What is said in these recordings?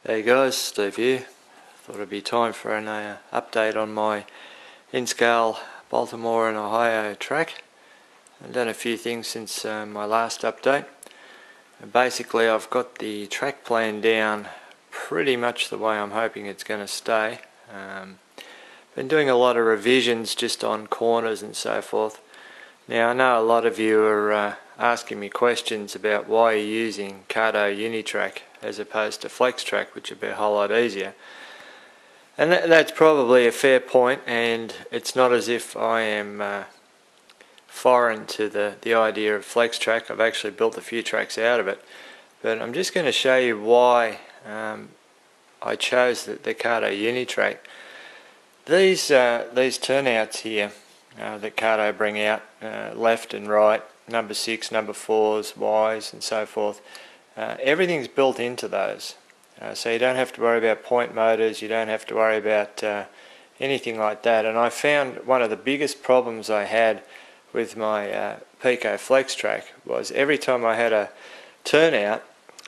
Hey guys, Steve here. Thought it'd be time for an update on my in-scale Baltimore and Ohio track. I've done a few things since my last update. Basically, I've got the track plan down pretty much the way I'm hoping it's going to stay. Been doing a lot of revisions just on corners and so forth. Now I know a lot of you are asking me questions about why you're using Kato Unitrack as opposed to FlexTrack, which would be a whole lot easier. And that's probably a fair point, and it's not as if I am foreign to the idea of FlexTrack. I've actually built a few tracks out of it, but I'm just going to show you why I chose the Kato Unitrack. These turnouts here that Kato bring out, left and right, number 6, number 4s, Ys and so forth, everything's built into those. So you don't have to worry about point motors, you don't have to worry about anything like that. And I found one of the biggest problems I had with my Pico FlexTrack was every time I had a turnout,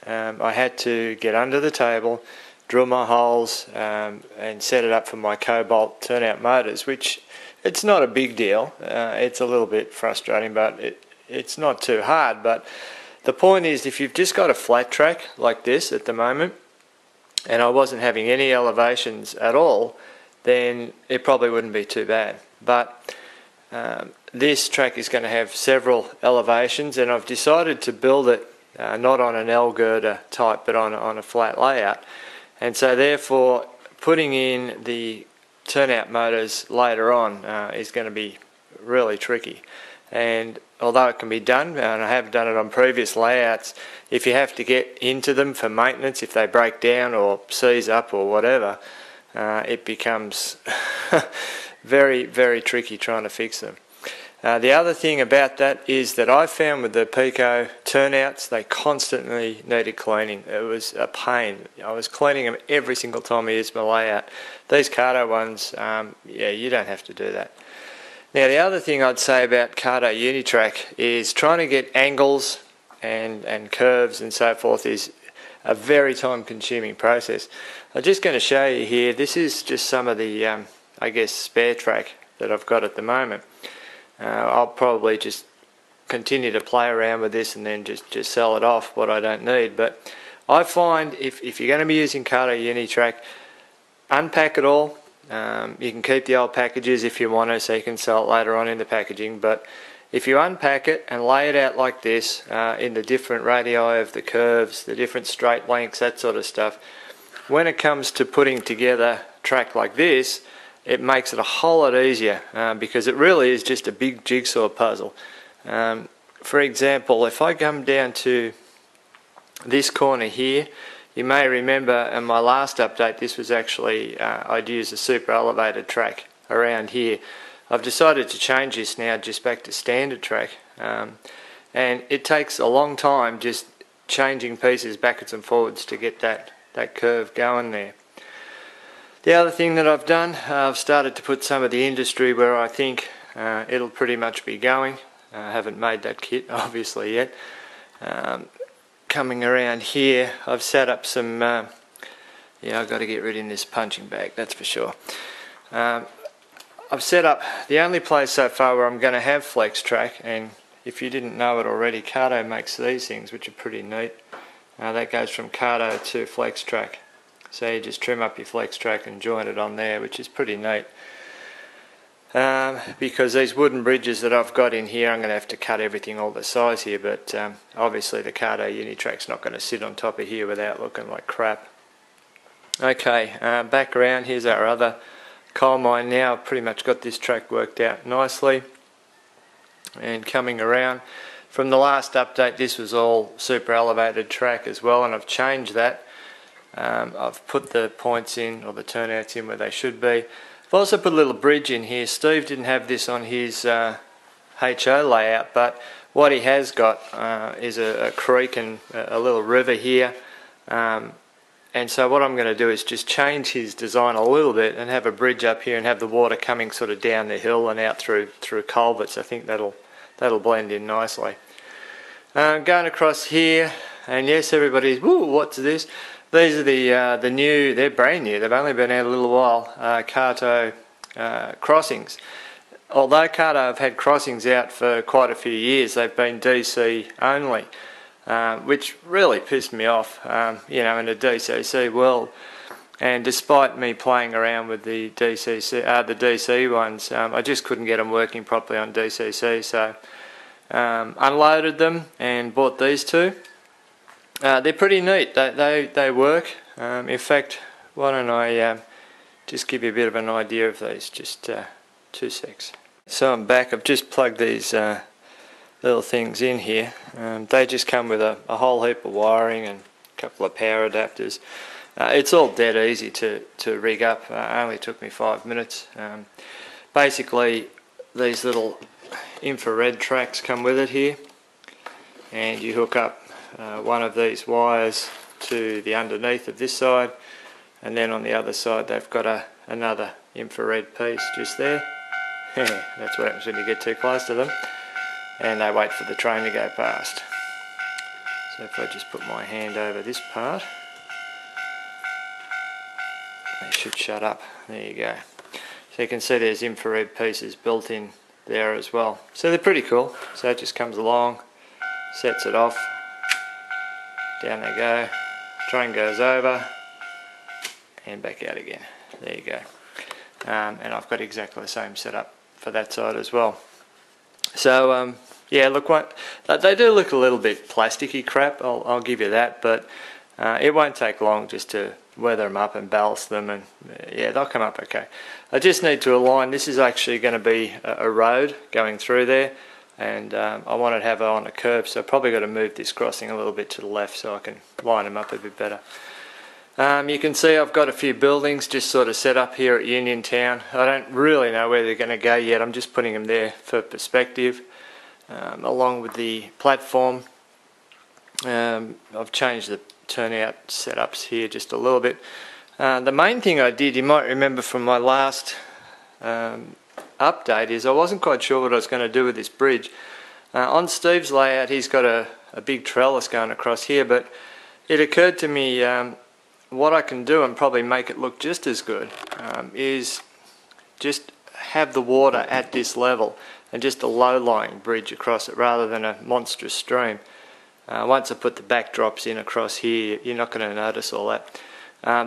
I had to get under the table, drill my holes and set it up for my cobalt turnout motors, which it's not a big deal. It's a little bit frustrating, but it's not too hard. But the point is, if you've just got a flat track like this at the moment, and I wasn't having any elevations at all, then it probably wouldn't be too bad. But this track is going to have several elevations, and I've decided to build it not on an L girder type, but on a flat layout. And so therefore, putting in the turnout motors later on is going to be really tricky. And although it can be done, and I have done it on previous layouts, if you have to get into them for maintenance, if they break down or seize up or whatever, it becomes very, very tricky trying to fix them. The other thing about that is that I found with the Pico turnouts, they constantly needed cleaning. It was a pain. I was cleaning them every single time I used my layout. These Kato ones, yeah, you don't have to do that. Now the other thing I'd say about Kato Unitrack is trying to get angles and curves and so forth is a very time consuming process. I'm just going to show you here, this is just some of the I guess spare track that I've got at the moment. I'll probably just continue to play around with this and then just sell it off what I don't need. But I find if you're going to be using Kato Unitrack, unpack it all. You can keep the old packages if you want to, so you can sell it later on in the packaging. But if you unpack it and lay it out like this, in the different radii of the curves, the different straight lengths, that sort of stuff, when it comes to putting together a track like this, it makes it a whole lot easier because it really is just a big jigsaw puzzle. For example, if I come down to this corner here, you may remember in my last update this was actually, I'd use a super elevated track around here. I've decided to change this now just back to standard track, and it takes a long time just changing pieces backwards and forwards to get that curve going there. The other thing that I've done, I've started to put some of the industry where I think it'll pretty much be going. I haven't made that kit obviously yet. Coming around here, I've set up some, yeah, I've got to get rid of this punching bag, that's for sure. I've set up the only place so far where I'm going to have FlexTrack, and if you didn't know it already, Kato makes these things which are pretty neat. That goes from Kato to FlexTrack. So you just trim up your FlexTrack and join it on there, which is pretty neat. Because these wooden bridges that I've got in here, I'm going to have to cut everything all the size here, but obviously the Kato Unitrack's not going to sit on top of here without looking like crap. Okay, back around, here's our other coal mine now. I've pretty much got this track worked out nicely. And coming around, from the last update this was all super elevated track as well, and I've changed that. I've put the points in, or the turnouts in where they should be. I've also put a little bridge in here. Steve didn't have this on his HO layout, but what he has got is a creek and a little river here. And so what I'm going to do is just change his design a little bit and have a bridge up here and have the water coming sort of down the hill and out through culverts. I think that'll blend in nicely. Going across here, and yes, everybody's, woo, what's this? These are the new, they're brand new, they've only been out a little while, Kato crossings. Although Kato have had crossings out for quite a few years, they've been DC only, which really pissed me off, you know, in a DCC world. And despite me playing around with the DC ones, I just couldn't get them working properly on DCC, so unloaded them and bought these two. They're pretty neat. They work. In fact, why don't I just give you a bit of an idea of these? Just 2 secs. So I'm back. I've just plugged these little things in here. They just come with a whole heap of wiring and a couple of power adapters. It's all dead easy to rig up. Only took me 5 minutes. Basically, these little infrared tracks come with it here, and you hook up one of these wires to the underneath of this side, and then on the other side they've got another infrared piece just there. That's what happens when you get too close to them, and they wait for the train to go past. So if I just put my hand over this part, they should shut up. There you go. So you can see there's infrared pieces built in there as well. So they're pretty cool. So it just comes along, sets it off, down they go, train goes over and back out again. There you go. And I've got exactly the same setup for that side as well. So yeah, look, they do look a little bit plasticky crap, I'll give you that, but it won't take long just to weather them up and ballast them, and yeah, they'll come up okay. I just need to align. This is actually going to be a road going through there, and I want to have it on a curb, so I've probably got to move this crossing a little bit to the left so I can line them up a bit better. You can see I've got a few buildings just sort of set up here at Uniontown. I don't really know where they're going to go yet. I'm just putting them there for perspective, along with the platform. I've changed the turnout setups here just a little bit. The main thing I did, you might remember from my last update, is I wasn't quite sure what I was going to do with this bridge. On Steve's layout he's got a big trellis going across here, but it occurred to me what I can do and probably make it look just as good is just have the water at this level and just a low-lying bridge across it rather than a monstrous stream. Once I put the backdrops in across here, you're not going to notice all that.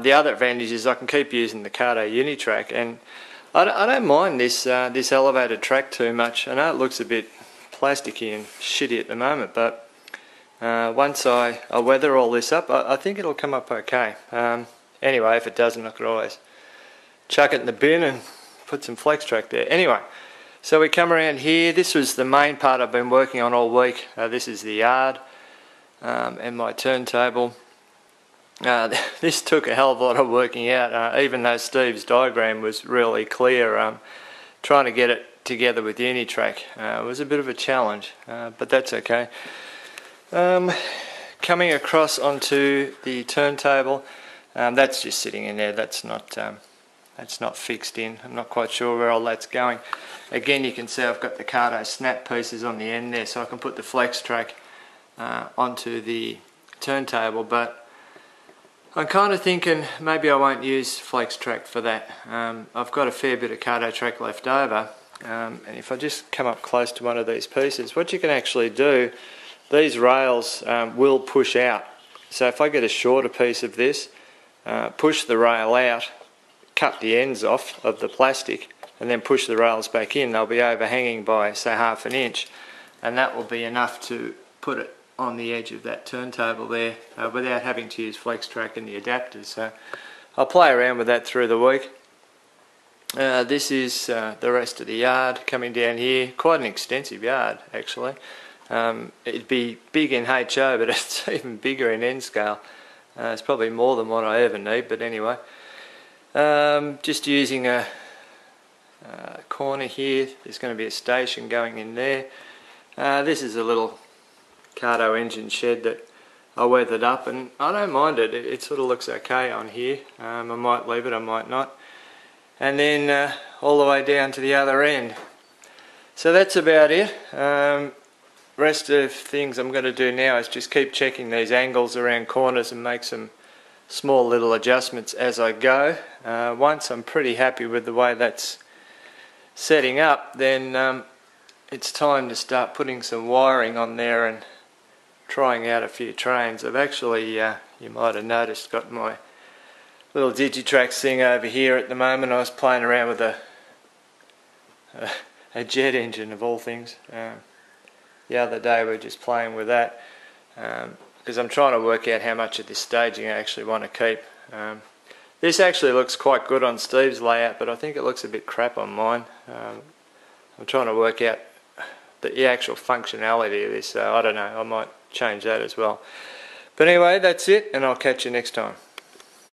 The other advantage is I can keep using the Kato Unitrack, and I don't mind this this elevated track too much. I know it looks a bit plasticky and shitty at the moment, but once I weather all this up, I think it'll come up okay. Anyway, if it doesn't, I could always chuck it in the bin and put some flex track there. Anyway, so we come around here. This was the main part I've been working on all week. This is the yard and my turntable. This took a hell of a lot of working out, even though Steve's diagram was really clear. Trying to get it together with Unitrack was a bit of a challenge, but that's okay. Coming across onto the turntable, that's just sitting in there. That's not fixed in. I'm not quite sure where all that's going. Again, you can see I've got the Kato snap pieces on the end there, so I can put the flex track onto the turntable, but I'm kind of thinking maybe I won't use flex track for that. I've got a fair bit of Kato track left over, and if I just come up close to one of these pieces, what you can actually do, these rails will push out. So if I get a shorter piece of this, push the rail out, cut the ends off of the plastic, and then push the rails back in, they'll be overhanging by say ½ an inch, and that will be enough to put it on the edge of that turntable there without having to use flex track and the adapters. So I'll play around with that through the week. This is the rest of the yard coming down here. Quite an extensive yard actually. It'd be big in HO, but it's even bigger in N scale. It's probably more than what I ever need, but anyway. Just using a corner here. There's going to be a station going in there. This is a little Kato engine shed that I weathered up, and I don't mind it. It sort of looks okay on here. I might leave it, I might not. And then all the way down to the other end. So that's about it. Rest of things I'm going to do now is just keep checking these angles around corners and make some small little adjustments as I go. Once I'm pretty happy with the way that's setting up, then it's time to start putting some wiring on there and trying out a few trains. I've actually, you might have noticed, got my little Unitrack thing over here at the moment. I was playing around with a jet engine of all things. The other day we were just playing with that because I'm trying to work out how much of this staging I actually want to keep. This actually looks quite good on Steve's layout, but I think it looks a bit crap on mine. I'm trying to work out the actual functionality of this, so I don't know, I might change that as well. But anyway, that's it, and I'll catch you next time.